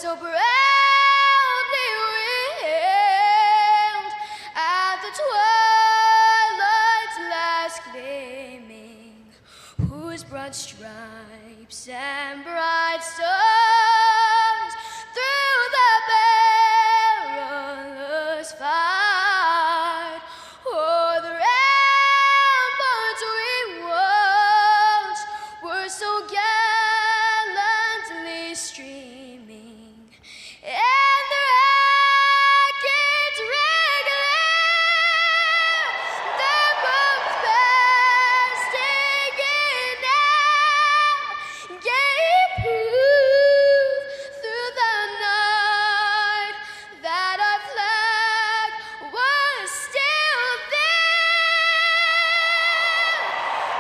so proudly railed at the twilight's last gleaming, whose broad stripes and bright stars through the perilous fight o'er the ramparts we watched were so gallantly streaming, and the rockets regular, the bombs bursting in air, gave proof through the night that our flag was still there.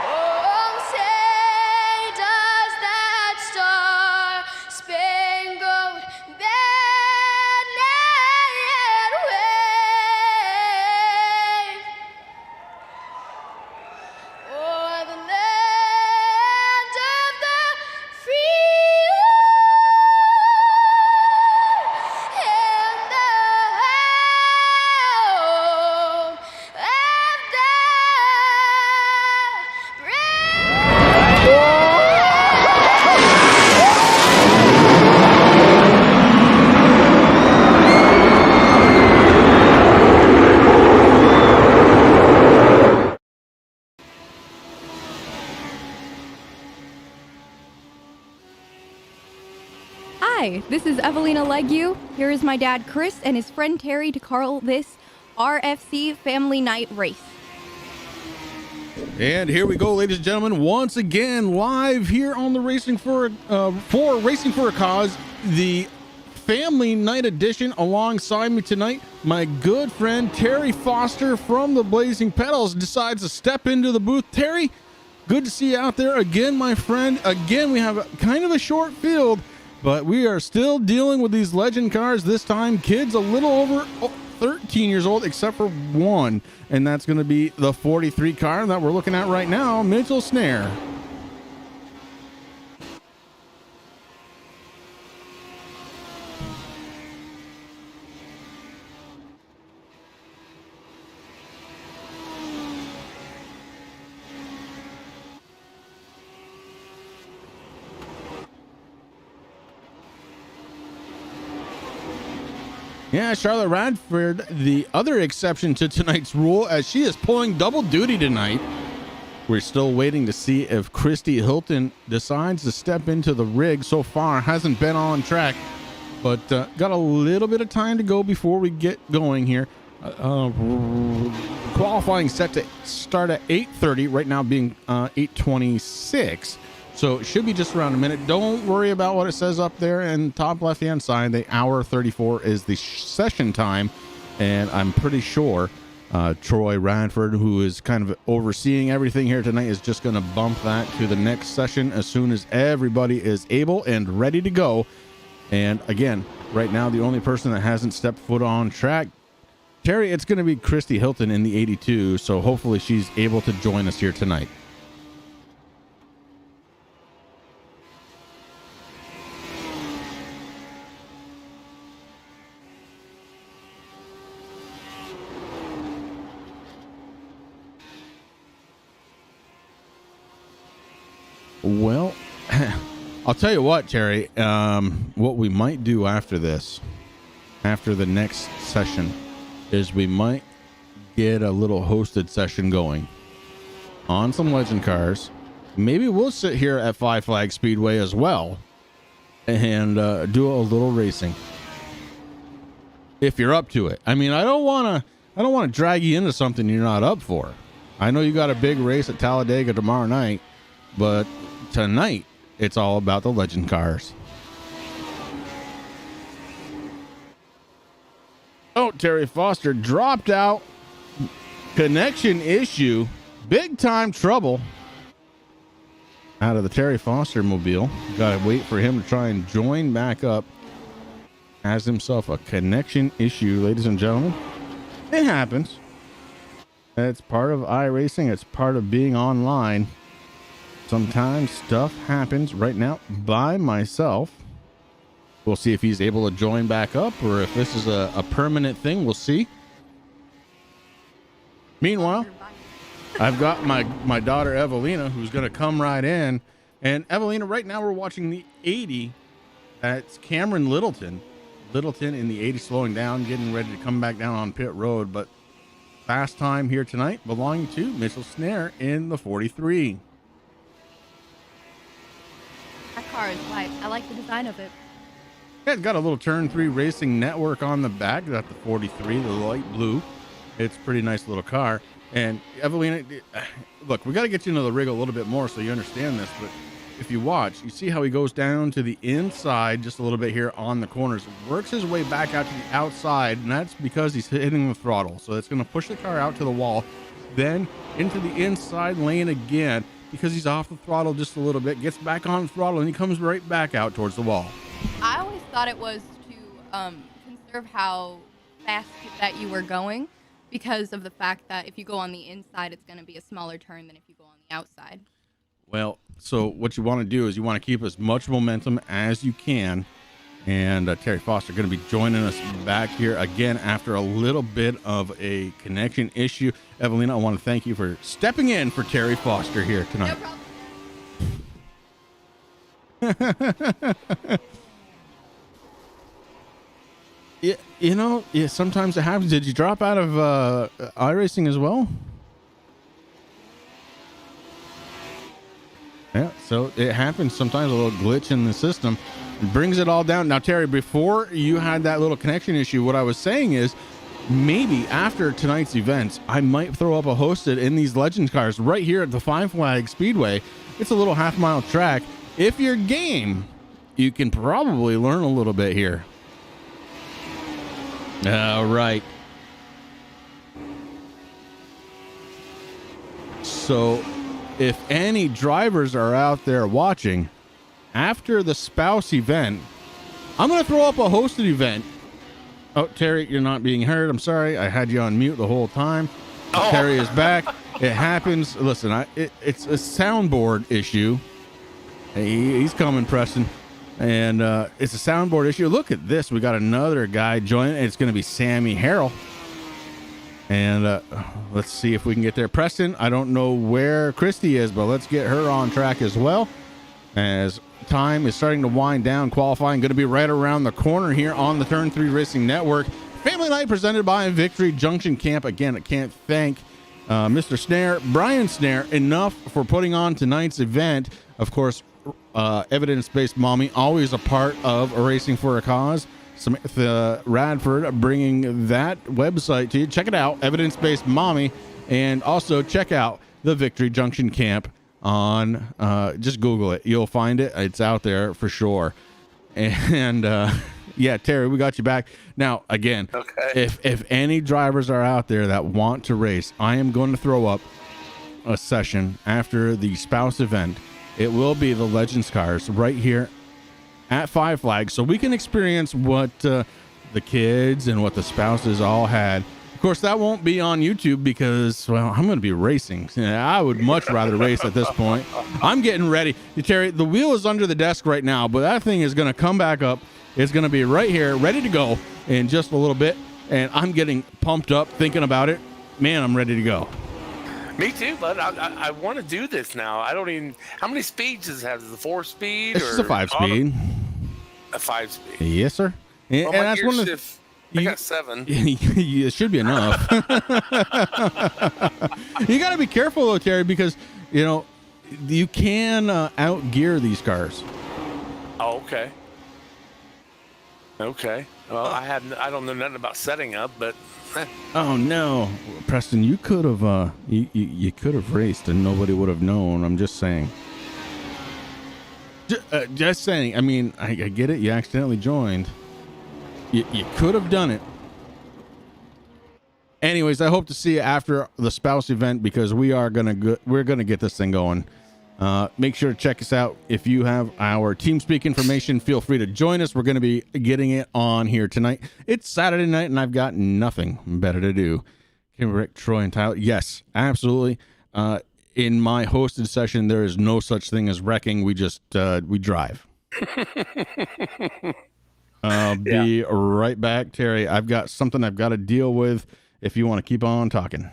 Oh, say does that star-spangled banner yet wave o'er the land of the free and the home of the brave. Hi, this is Evelina Legue. Here is my dad Chris and his friend Terry to call this RFC Family Night Race. And here we go, ladies and gentlemen, once again live here on the Racing for Racing for a Cause, the Family Night Edition. Alongside me tonight, my good friend Terry Foster from the Blazing Pedals decides to step into the booth. Terry, good to see you out there again, my friend. Again, we have kind of a short field, but we are still dealing with these legend cars. This time, kids a little over 13 years old, except for one, and that's going to be the 43 car that we're looking at right now, Mitchell Snare. Yeah, Charlotte Radford, the other exception to tonight's rule, as she is pulling double duty tonight. We're still waiting to see if Christy Hilton decides to step into the rig. So far, hasn't been on track, but got a little bit of time to go before we get going here. Qualifying set to start at 8:30, right now being 8:26. So it should be just around a minute. Don't worry about what it says up there in top left-hand side. The hour 34 is the session time. And I'm pretty sure Troy Radford, who is kind of overseeing everything here tonight, is just going to bump that to the next session as soon as everybody is able and ready to go. And again, right now, the only person that hasn't stepped foot on track, Terry, it's going to be Christy Hilton in the 82. So hopefully she's able to join us here tonight. Well, I'll tell you what, Terry, what we might do after this, after the next session, is we might get a little hosted session going on some legend cars. Maybe we'll sit here at Five Flag Speedway as well and do a little racing. If you're up to it. I mean, I don't want to drag you into something you're not up for. I know you got a big race at Talladega tomorrow night, but tonight it's all about the legend cars. Oh, Terry Foster dropped out. Connection issue. Big time trouble out of the Terry Foster mobile. Got to wait for him to try and join back up. Has himself a connection issue, ladies and gentlemen. It happens. It's part of iRacing. It's part of being online. Sometimes stuff happens. Right now, by myself, We'll see if he's able to join back up or if this is a permanent thing. We'll see. Meanwhile, I've got my daughter Evelina, who's going to come right in. And Evelina, right now we're watching the 80. That's Cameron Littleton. Littleton in the 80 slowing down, getting ready to come back down on pit road. But fast time here tonight belonging to Mitchell Snare in the 43. That car is light. I like the design of it. Yeah, it's got a little turn 3 racing network on the back. Got the 43, the light blue. It's a pretty nice little car. And Evelina, look, we got to get you into the rig a little bit more so you understand this. But if you watch, you see how he goes down to the inside just a little bit here on the corners, works his way back out to the outside, and that's because he's hitting the throttle. So it's going to push the car out to the wall, then into the inside lane again because he's off the throttle just a little bit, gets back on the throttle, and he comes right back out towards the wall. I always thought it was to conserve how fast that you were going because of the fact that if you go on the inside, it's going to be a smaller turn than if you go on the outside. Well, so what you want to do is you want to keep as much momentum as you can. And Terry Foster going to be joining us back here again after a little bit of a connection issue. Evelina, I want to thank you for stepping in for Terry Foster here tonight. No problem. Yeah, sometimes it happens. Did you drop out of iRacing as well? Yeah, so it happens sometimes, a little glitch in the system. It brings it all down. Now, Terry, before you had that little connection issue, what I was saying is maybe after tonight's events, I might throw up a hosted in these Legends cars right here at the Five Flag Speedway. It's a little half-mile track. If you're game, you can probably learn a little bit here. All right. So if any drivers are out there watching, after the spouse event, I'm going to throw up a hosted event. Oh, Terry, you're not being heard. I'm sorry. I had you on mute the whole time. Oh. Terry is back. It happens. Listen, it's a soundboard issue. He's coming, Preston. And it's a soundboard issue. Look at this. We got another guy joining. It's going to be Sammy Harrell. And let's see if we can get there. Preston, I don't know where Christy is, but let's get her on track as well. As time is starting to wind down, qualifying going to be right around the corner here on the Turn 3 Racing Network. Family Night presented by Victory Junction Camp. Again, I can't thank Mr. Snare, Brian Snare, enough for putting on tonight's event. Of course, Evidence-Based Mommy, always a part of Racing for a Cause. Samantha Radford bringing that website to you. Check it out, Evidence-Based Mommy, and also check out the Victory Junction Camp on, just Google it. You'll find it. It's out there for sure. And yeah, Terry, we got you back. Now, again, okay. If any drivers are out there that want to race, I am going to throw up a session after the spouse event. It will be the Legends cars right here at Five Flags, so we can experience what the kids and what the spouses all had. Of course, that won't be on YouTube because, well, I'm going to be racing. I would much rather race at this point. I'm getting ready. Terry, the wheel is under the desk right now, but that thing is going to come back up. It's going to be right here, ready to go in just a little bit, and I'm getting pumped up thinking about it. Man, I'm ready to go. Me too, but I want to do this now. I don't even. How many speeds does it have? Is it a 4-speed? It's just a 5-speed. A 5-speed. Yes, sir. And, well, and that's one of the. I got 7. It should be enough. You got to be careful though, Terry, because you can outgear these cars. Oh, okay. Okay. Well, I don't know nothing about setting up, but. Oh no, Preston, you could have you could have raced and nobody would have known. I'm just saying. Just saying. I mean, I get it. You accidentally joined. You could have done it. Anyways, I hope to see you after the spouse event because we're gonna get this thing going. Make sure to check us out. If you have our TeamSpeak information, feel free to join us. We're going to be getting it on here tonight. It's Saturday night, and I've got nothing better to do. Rick, Troy, and Tyler. Yes, absolutely. In my hosted session, there is no such thing as wrecking. We just we drive. I'll be right back, Terry. I've got something I've got to deal with if you want to keep on talking.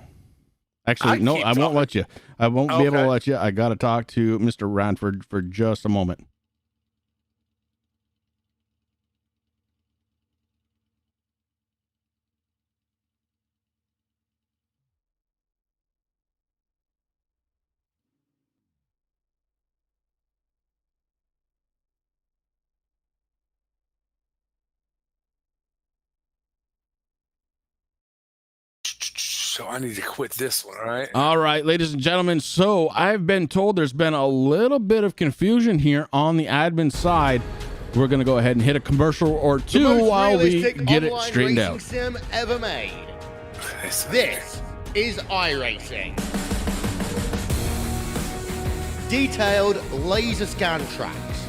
Actually, no, I won't let you. I won't be able to let you. I got to talk to Mr. Ranford for just a moment. So I need to quit this one, right? All right, ladies and gentlemen. So I've been told there's been a little bit of confusion here on the admin side. We're going to go ahead and hit a commercial or two while we get it straightened out. Sim ever made. This is iRacing. Detailed laser scan tracks,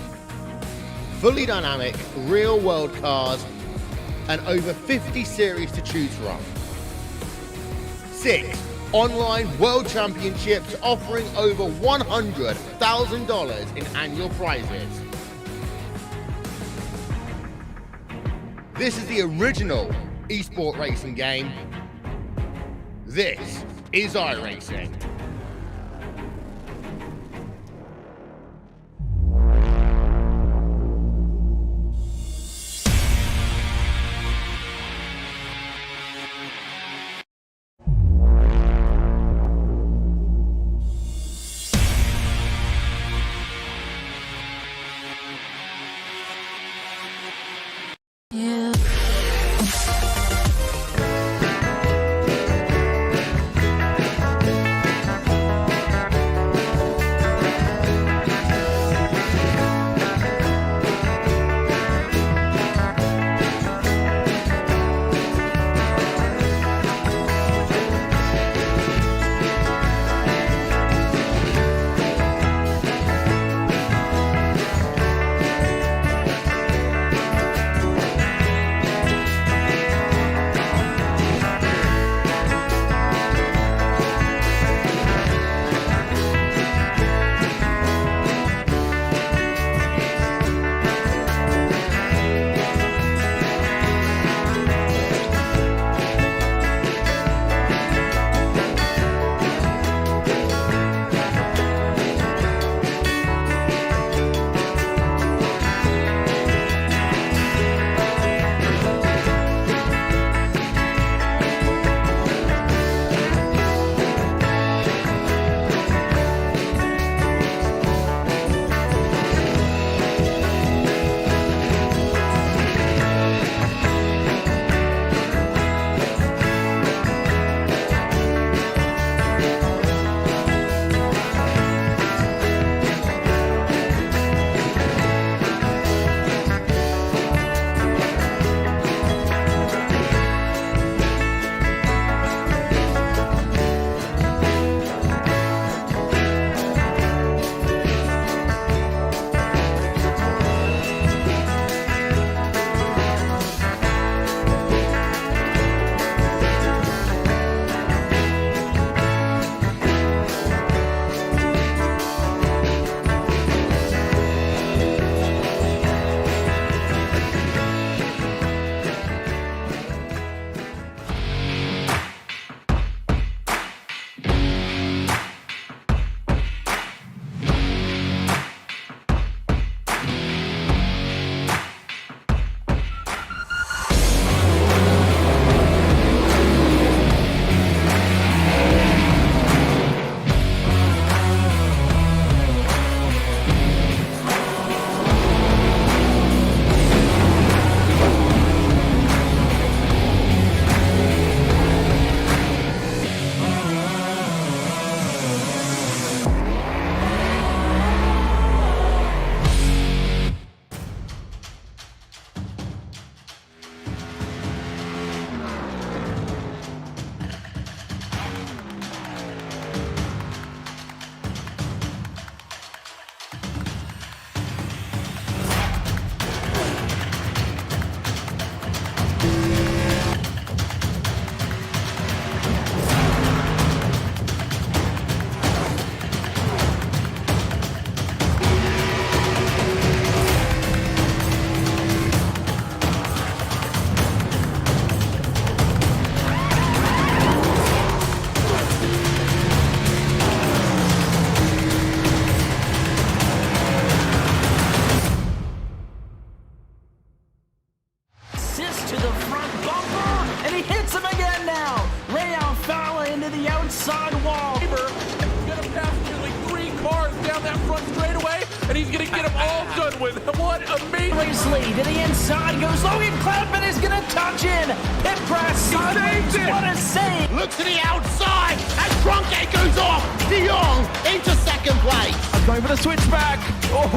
fully dynamic real world cars, and over 50 series to choose from. 6 online world championships offering over $100,000 in annual prizes. This is the original esport racing game. This is iRacing. outside wall. Gonna pass nearly 3 cars down that front straightaway, and he's gonna get them all done with. What amazing! Lee to the inside goes Logan Cloudman is gonna touch in. Pit crash saved it. What a save! Look to the outside as Cronkite goes off. De Jong into second place. I'm going for the switchback. Oh,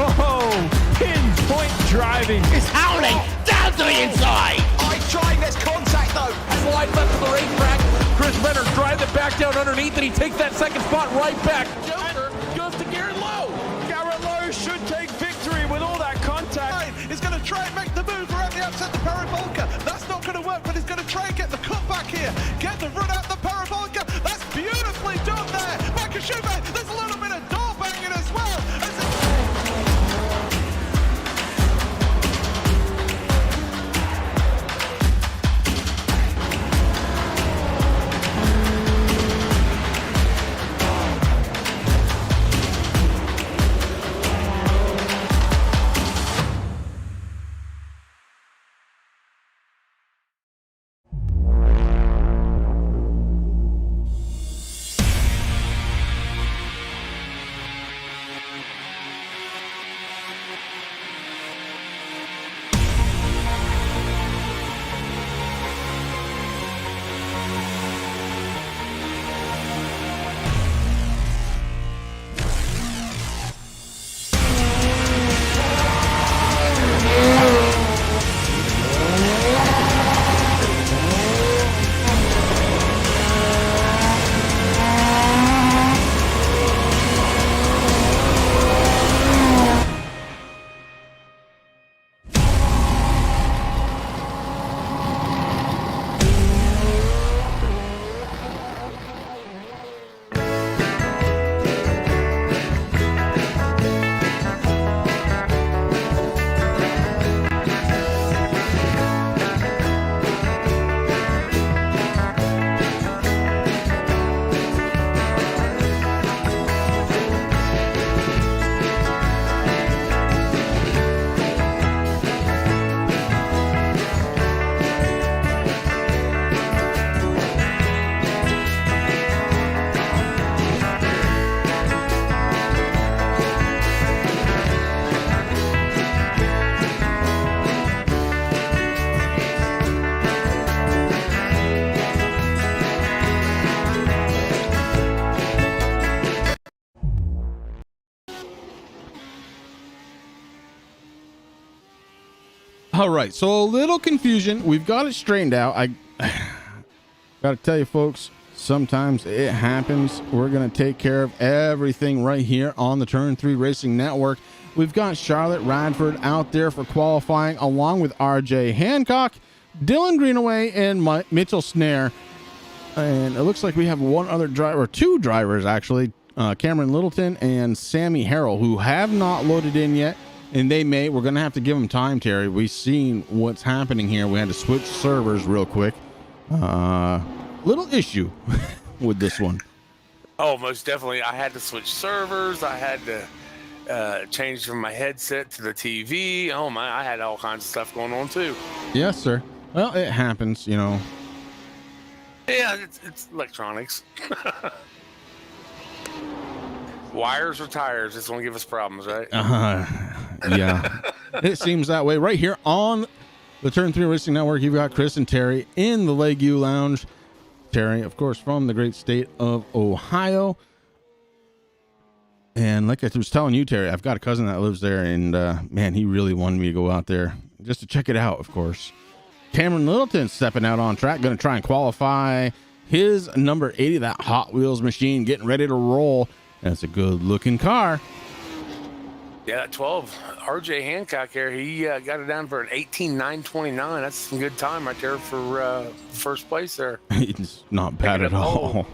pinpoint driving. It's howling down to the inside. Trying this contact though. Slide left of the racetrack. Chris Benner drives it back down underneath, and he takes that second spot right back. Joker goes to Garrett Lowe. Garrett Lowe should take victory with all that contact. He's going to try and make the move around the outside the Paravolca. That's not going to work, but he's going to try and get the cutback here. Get the run out the Paravolca. That's beautifully done there. Michael Schumacher, there's a little bit of door banging as well. All right, so a little confusion. We've got it straightened out. I got to tell you, folks, sometimes it happens. We're going to take care of everything right here on the Turn 3 Racing Network. We've got Charlotte Radford out there for qualifying, along with RJ Hancock, Dylan Greenaway, and Mitchell Snare. And it looks like we have one other driver, two drivers actually, Cameron Littleton and Sammy Harrell, who have not loaded in yet. And they may. We're going to have to give them time, Terry. We've seen what's happening here. We had to switch servers real quick. Little issue with this one. Oh, most definitely. I had to switch servers. I had to change from my headset to the TV. Oh, my. I had all kinds of stuff going on, too. Yes, sir. Well, it happens, you know. Yeah, it's electronics. Wires or tires, it's going to give us problems, right? Yeah. It seems that way. Right here on the Turn 3 Racing Network, you've got Chris and Terry in the Lake U Lounge. Terry, of course, from the great state of Ohio. And like I was telling you, Terry, I've got a cousin that lives there, and man, he really wanted me to go out there just to check it out, of course. Cameron Littleton stepping out on track, going to try and qualify his number 80, that Hot Wheels machine, getting ready to roll. That's a good-looking car. Yeah, that 12. RJ Hancock here, he got it down for an 18.929. That's some good time right there for first place there. It's not bad at all.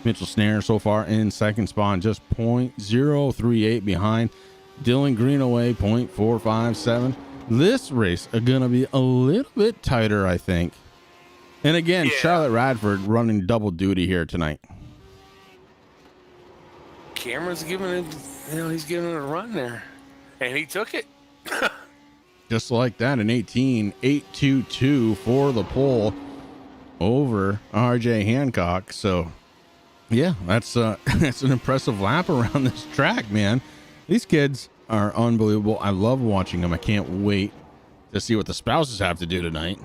Mitchell Snare so far in second spot, just 0.038 behind. Dylan Greenaway, 0.457. This race is going to be a little bit tighter, I think. And again, Charlotte Radford running double duty here tonight. Cameron's giving it, he's giving it a run there. And he took it. Just like that, an 18.822 for the pole. over RJ Hancock. So yeah, that's that's an impressive lap around this track, man. These kids are unbelievable. I love watching them. I can't wait to see what the spouses have to do tonight.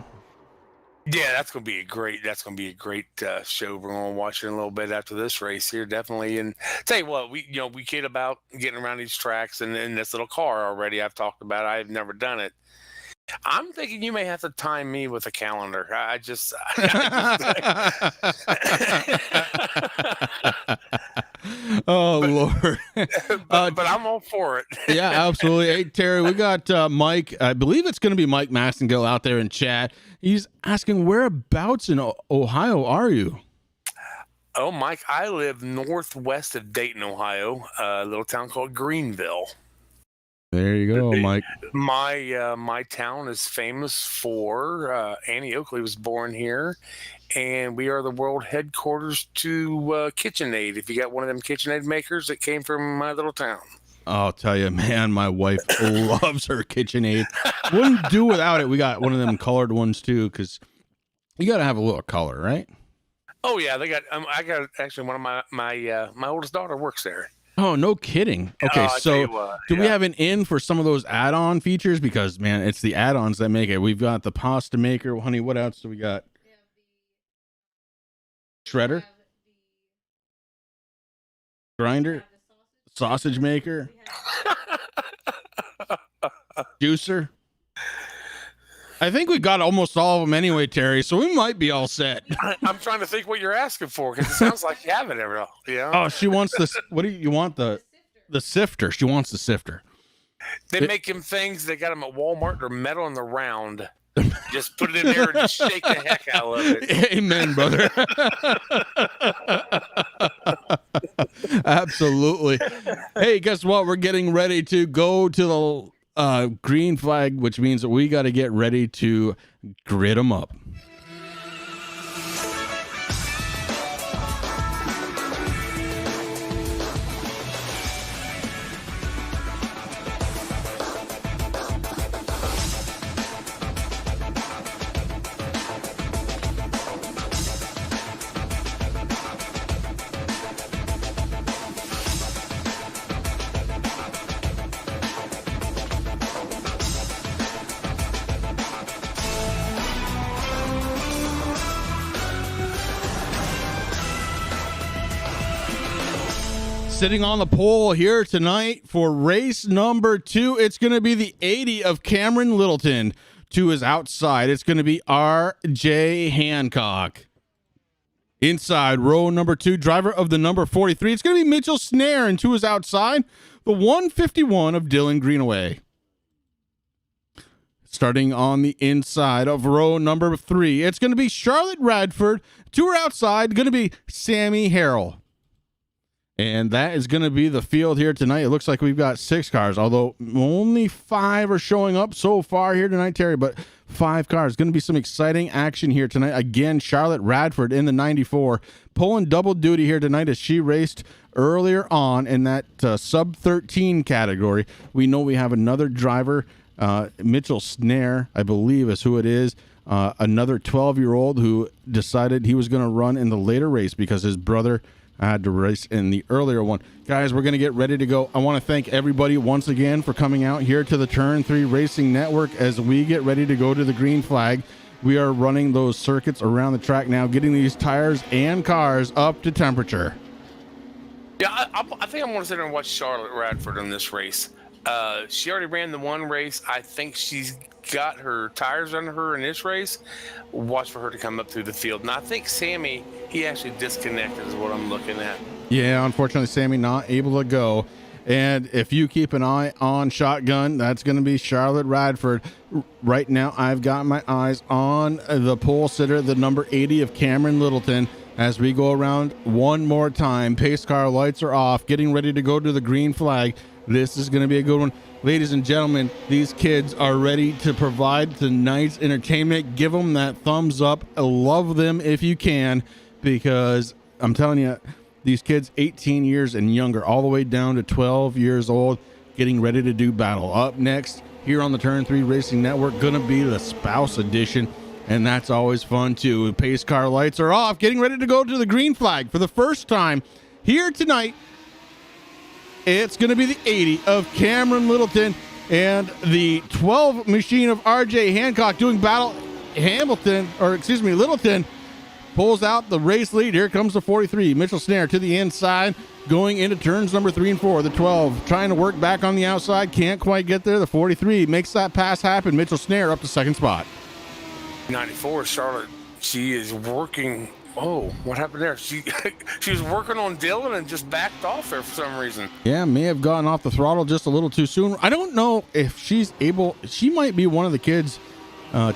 Yeah, that's gonna be a great. That's gonna be a great show. We're gonna watch it in a little bit after this race here, definitely. And tell you what, we kid about getting around these tracks and in this little car already. I've talked about. I've never done it. I'm thinking you may have to time me with a calendar. Oh, Lord. But I'm all for it. Yeah, absolutely. Hey, Terry, we got Mike. I believe it's going to be Mike Massengill out there in chat. He's asking, whereabouts in Ohio are you? Oh, Mike, I live northwest of Dayton, Ohio, a little town called Greenville. There you go, Mike. My town is famous for Annie Oakley was born here, and we are the world headquarters to KitchenAid. If you got one of them KitchenAid makers that came from my little town. I'll tell you, man, my wife loves her KitchenAid. Wouldn't do without it. We got one of them colored ones too, because you got to have a little color, right? Oh yeah, they got. I got actually one of my oldest daughter works there. Oh, no kidding. Okay, so do we have an in for some of those add-on features? Because, man, it's the add-ons that make it. We've got the pasta maker. Honey, what else do we got? Shredder? Grinder? Sausage maker? Juicer? I think we got almost all of them anyway, Terry, so we might be all set. I'm trying to think what you're asking for, because it sounds like you have it every, Oh, she wants this. What do you want? The sifter. She wants the sifter. They make them things. They got them at Walmart. They're metal and they're round. Just put it in there and just shake the heck out of it. Amen, brother. Absolutely. Hey, guess what? We're getting ready to go to the green flag, which means that we got to get ready to grid them up. Sitting on the pole here tonight for race number 2, it's going to be the 80 of Cameron Littleton. To his outside, it's going to be R.J. Hancock. Inside, row number 2, driver of the number 43, it's going to be Mitchell Snare. And to his outside, the 151 of Dylan Greenaway. Starting on the inside of row number 3, it's going to be Charlotte Radford. To her outside, going to be Sammy Harrell. And that is going to be the field here tonight. It looks like we've got 6 cars, although only 5 are showing up so far here tonight, Terry, but 5 cars. Going to be some exciting action here tonight. Again, Charlotte Radford in the 94, pulling double duty here tonight as she raced earlier on in that sub-13 category. We know we have another driver, Mitchell Snare, I believe is who it is. Another 12-year-old who decided he was going to run in the later race because his brother had to race in the earlier one. Guys, we're going to get ready to go. I want to thank everybody once again for coming out here to the Turn 3 Racing Network as we get ready to go to the green flag. We are running those circuits around the track now, getting these tires and cars up to temperature. Yeah, I think I'm going to sit there and watch Charlotte Radford in this race. She already ran the one race. I think she's got her tires under her in this race. Watch for her to come up through the field. And I think Sammy, he actually disconnected is what I'm looking at. Yeah, unfortunately, Sammy not able to go. And if you keep an eye on Shotgun, that's going to be Charlotte Radford. Right now, I've got my eyes on the pole sitter, the number 80 of Cameron Littleton. As we go around one more time, pace car lights are off, getting ready to go to the green flag. This is going to be a good one. Ladies and gentlemen, these kids are ready to provide tonight's entertainment. Give them that thumbs up. Love them if you can, because I'm telling you, these kids 18 years and younger, all the way down to 12 years old, getting ready to do battle. Up next, here on the Turn 3 Racing Network, going to be the Spouse Edition and that's always fun too. Pace car lights are off, getting ready to go to the green flag for the first time here tonight. It's going to be the 80 of Cameron Littleton and the 12 machine of RJ Hancock doing battle. Littleton pulls out the race lead. Here comes the 43. Mitchell Snare to the inside, going into turns number 3 and 4. The 12 trying to work back on the outside, can't quite get there. The 43 makes that pass happen. Mitchell Snare up to second spot. 94, Charlotte. She is working. Oh, what happened there? She was working on Dylan and just backed off there for some reason. Yeah, may have gotten off the throttle just a little too soon. I don't know if she's able. She might be one of the kids,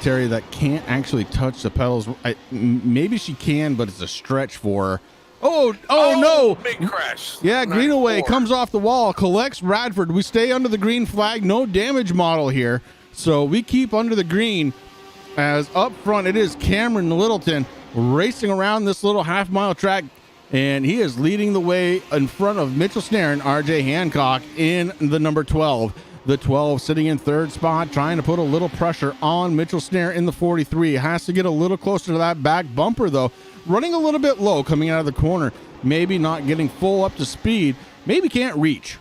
Terry, that can't actually touch the pedals. Maybe she can, but it's a stretch for her. Oh no! Big crash. Yeah, Greenaway comes off the wall, collects Radford. We stay under the green flag, no damage model here. So we keep under the green, as up front it is Cameron Littleton racing around this little half-mile track, and he is leading the way in front of Mitchell Snare and RJ Hancock in the number 12. The 12 sitting in third spot, trying to put a little pressure on Mitchell Snare in the 43. Has to get a little closer to that back bumper, though. Running a little bit low coming out of the corner. Maybe not getting full up to speed. Maybe can't reach.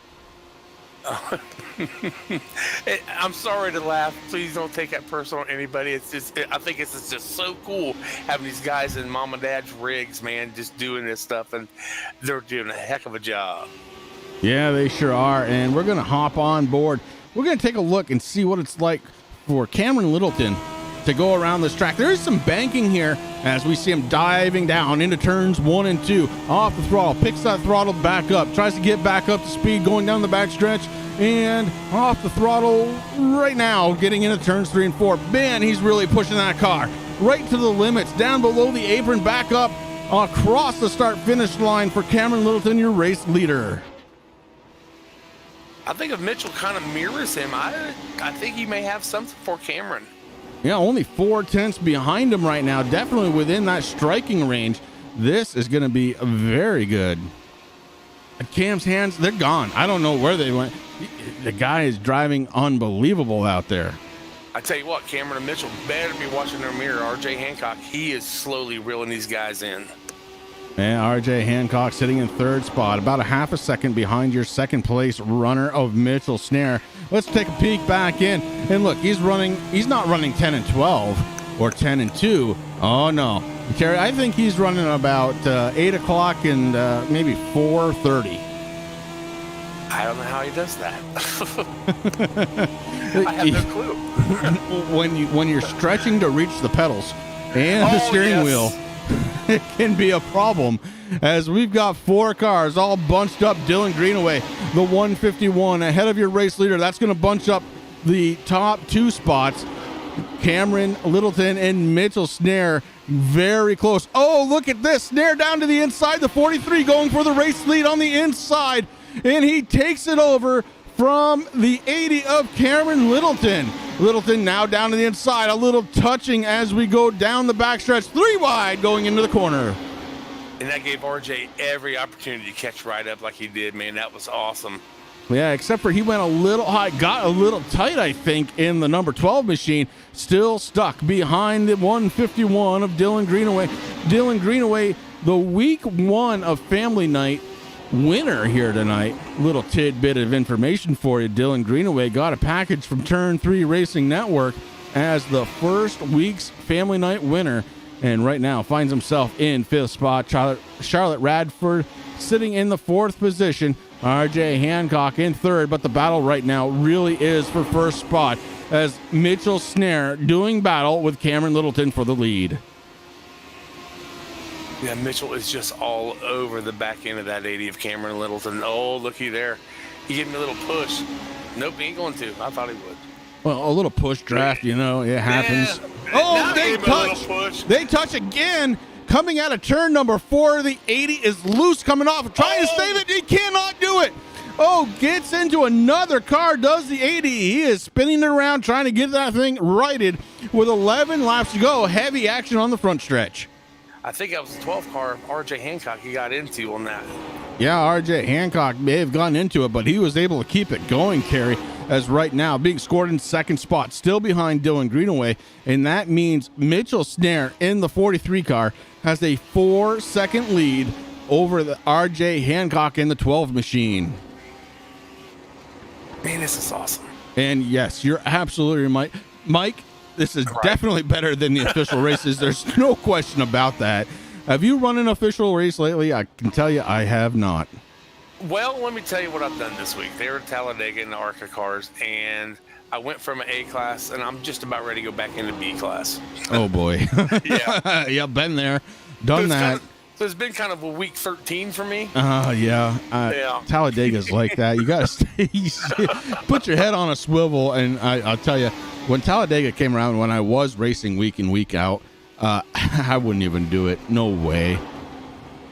I'm sorry to laugh. Please don't take that personal on anybody. It's just, I think it's just so cool having these guys in mom and dad's rigs, man, just doing this stuff, and they're doing a heck of a job. Yeah, they sure are. And we're going to hop on board. We're going to take a look and see what it's like for Cameron Littleton to go around this track. There is some banking here as we see him diving down into turns 1 and 2. Off the throttle, picks that throttle back up, tries to get back up to speed, going down the back stretch, and off the throttle right now, getting into turns 3 and 4. Man, he's really pushing that car right to the limits, down below the apron, back up across the start-finish line for Cameron Littleton, your race leader. I think if Mitchell kind of mirrors him, I think he may have something for Cameron. Yeah, only 4 tenths behind him right now. Definitely within that striking range. This is going to be very good. Cam's hands, they're gone. I don't know where they went. The guy is driving unbelievable out there. I tell you what, Cameron and Mitchell better be watching their mirror. RJ Hancock, he is slowly reeling these guys in. And RJ Hancock sitting in third spot, about a half a second behind your second place runner of Mitchell Snare. Let's take a peek back in. And look, he's not running 10 and 12 or 10 and 2. Oh no. Terry, I think he's running about 8 o'clock and maybe 4:30. I don't know how he does that. I have no clue. when you're stretching to reach the pedals and the steering wheel, it can be a problem, as we've got 4 cars all bunched up. Dylan Greenaway, the 151, ahead of your race leader. That's going to bunch up the top 2 spots. Cameron Littleton and Mitchell Snare very close. Oh, look at this. Snare down to the inside. The 43 going for the race lead on the inside, and he takes it over from the 80 of Cameron Littleton. Littleton now down to the inside, a little touching as we go down the backstretch, 3 wide going into the corner. And that gave RJ every opportunity to catch right up like he did, man. That was awesome. Yeah, except for he went a little high, got a little tight, I think, in the number 12 machine. Still stuck behind the 151 of Dylan Greenaway. Dylan Greenaway, the week 1 of Family Night winner here tonight. Little tidbit of information for you. Dylan Greenaway got a package from Turn 3 Racing Network as the first week's Family Night winner, and right now finds himself in 5th spot. Charlotte Radford sitting in the 4th position. RJ Hancock in 3rd, but the battle right now really is for 1st spot, as Mitchell Snare doing battle with Cameron Littleton for the lead. Yeah, Mitchell is just all over the back end of that 80 of Cameron Littleton. Oh, looky there. He gave me a little push. Nope, he ain't going to. I thought he would. Well, a little push draft, you know, it happens. Yeah. Oh, they touch. They touch again. Coming out of turn number 4, the 80 is loose, coming off, trying to save it. He cannot do it. Oh, gets into another car, does the 80. He is spinning it around, trying to get that thing righted with 11 laps to go. Heavy action on the front stretch. I think that was the 12 car RJ Hancock he got into on that. Yeah, RJ Hancock may have gotten into it, but he was able to keep it going, Kerry, as right now being scored in second spot, still behind Dylan Greenaway. And that means Mitchell Snare in the 43 car has a 4-second lead over the RJ Hancock in the 12 machine. Man, this is awesome. And yes, you're absolutely right, Mike. This is definitely better than the official races. There's no question about that. Have you run an official race lately? I can tell you I have not. Well, let me tell you what I've done this week. They were at Talladega in the ARCA cars, and I went from an A class, and I'm just about ready to go back into B class. Oh, boy. Yeah. Yeah, been there, done that. So it's been kind of a week 13 for me. Yeah. Talladega's like that. You got to put your head on a swivel. And I'll tell you, when Talladega came around, when I was racing week in, week out, I wouldn't even do it. No way.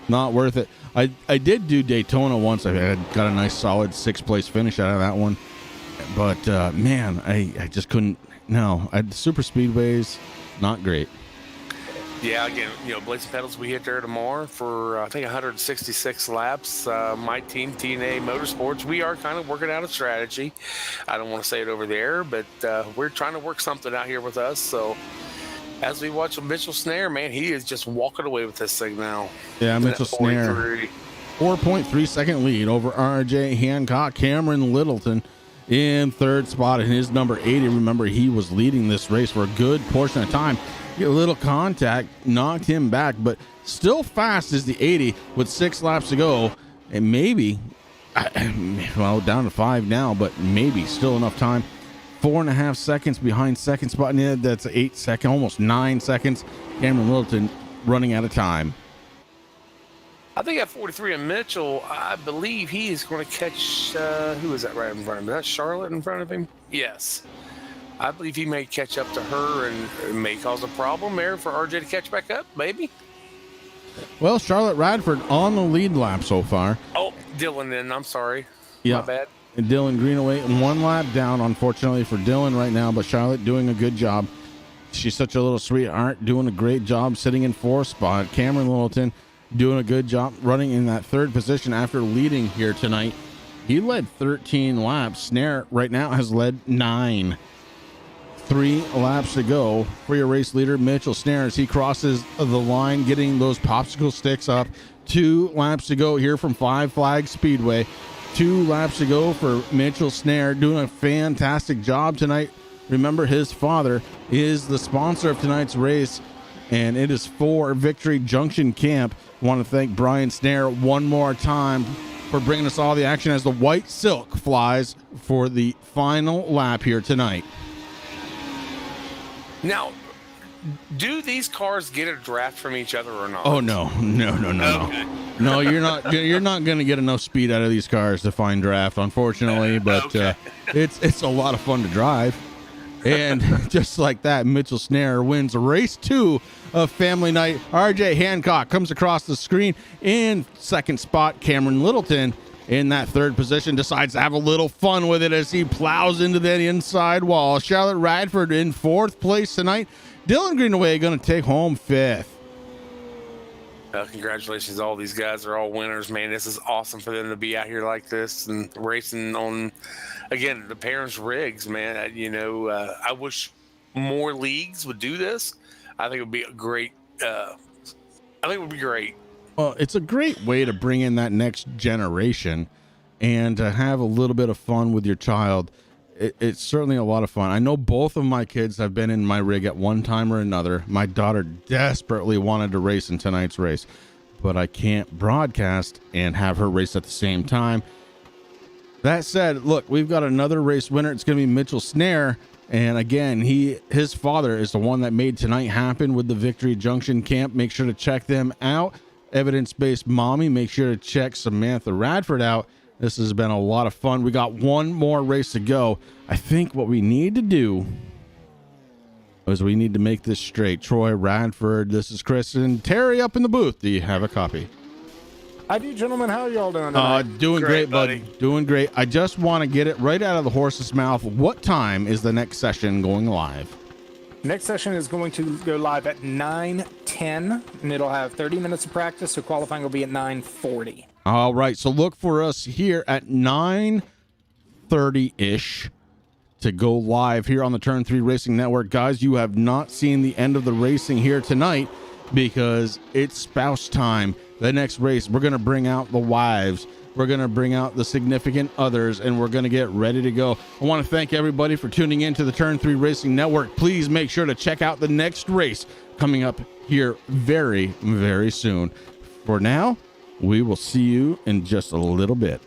Not worth it. I did do Daytona once. I got a nice solid 6th place finish out of that one. But, man, I just couldn't. No, super speedways, not great. Yeah, again, Blades and Pedals, we hit there tomorrow for, I think, 166 laps. My team, TNA Motorsports, we are kind of working out a strategy. I don't want to say it over there, but we're trying to work something out here with us. So as we watch Mitchell Snare, man, he is just walking away with this thing now. Yeah, Mitchell Snare, 4.3 second lead over RJ Hancock. Cameron Littleton in 3rd spot in his number 80. Remember, he was leading this race for a good portion of time. Get a little contact, knocked him back, but still fast is the 80 with 6 laps to go. And maybe, well, down to 5 now, but maybe still enough time. 4.5 seconds behind 2nd spot. And that's 8 seconds, almost 9 seconds. Cameron Littleton running out of time. I think at 43 and Mitchell, I believe he is going to catch, who is that right in front of him? Is that Charlotte in front of him? Yes. I believe he may catch up to her and may cause a problem there for RJ to catch back up, maybe. Well, Charlotte Radford on the lead lap so far. Oh, Dylan then, I'm sorry. Yeah. My bad. And Dylan Greenaway 1 lap down, unfortunately, for Dylan right now, but Charlotte doing a good job. She's such a little sweetheart, doing a great job sitting in 4th spot. Cameron Littleton doing a good job running in that 3rd position after leading here tonight. He led 13 laps. Snare right now has led 9. 3 laps to go for your race leader, Mitchell Snare, as he crosses the line, getting those popsicle sticks up. 2 laps to go here from Five Flags Speedway. 2 laps to go for Mitchell Snare, doing a fantastic job tonight. Remember, his father is the sponsor of tonight's race, and it is for Victory Junction Camp. I want to thank Brian Snare one more time for bringing us all the action as the white silk flies for the final lap here tonight. Now, do these cars get a draft from each other or not? Oh no. Okay. No, you're not going to get enough speed out of these cars to find draft, unfortunately. But Okay. It's a lot of fun to drive. And just like that, Mitchell Snare wins race 2 of Family Night. RJ Hancock comes across the screen in 2nd spot. Cameron Littleton in that 3rd position decides to have a little fun with it as he plows into that inside wall. Charlotte Radford in 4th place tonight. Dylan Greenaway going to take home 5th. Congratulations, all these guys are all winners, man. This is awesome for them to be out here like this and racing on, again, the parents' rigs, man. I wish more leagues would do this. I think it would be a great. Well, it's a great way to bring in that next generation and to have a little bit of fun with your child. It's certainly a lot of fun. I know both of my kids have been in my rig at one time or another. My daughter desperately wanted to race in tonight's race, but I can't broadcast and have her race at the same time. That said, look, we've got another race winner. It's going to be Mitchell Snare. And again, his father is the one that made tonight happen with the Victory Junction Camp. Make sure to check them out. Evidence-Based Mommy, make sure to check Samantha Radford out. This has been a lot of fun. We got one more race to go. I think what we need to do is we need to make this straight. Troy Radford, this is Chris and Terry up in the booth. Do you have a copy? I do, gentlemen. How are y'all doing tonight? Doing great, buddy. Doing great. I just want to get it right out of the horse's mouth. What time is the next session going live? Next session is going to go live at 9:10, and it'll have 30 minutes of practice, so qualifying will be at 9:40. All right, so look for us here at 9:30-ish to go live here on the Turn 3 Racing Network. Guys, you have not seen the end of the racing here tonight because it's spouse time. The next race, we're going to bring out the wives. We're going to bring out the significant others, and we're going to get ready to go. I want to thank everybody for tuning in to the Turn 3 Racing Network. Please make sure to check out the next race coming up here very, very soon. For now, we will see you in just a little bit.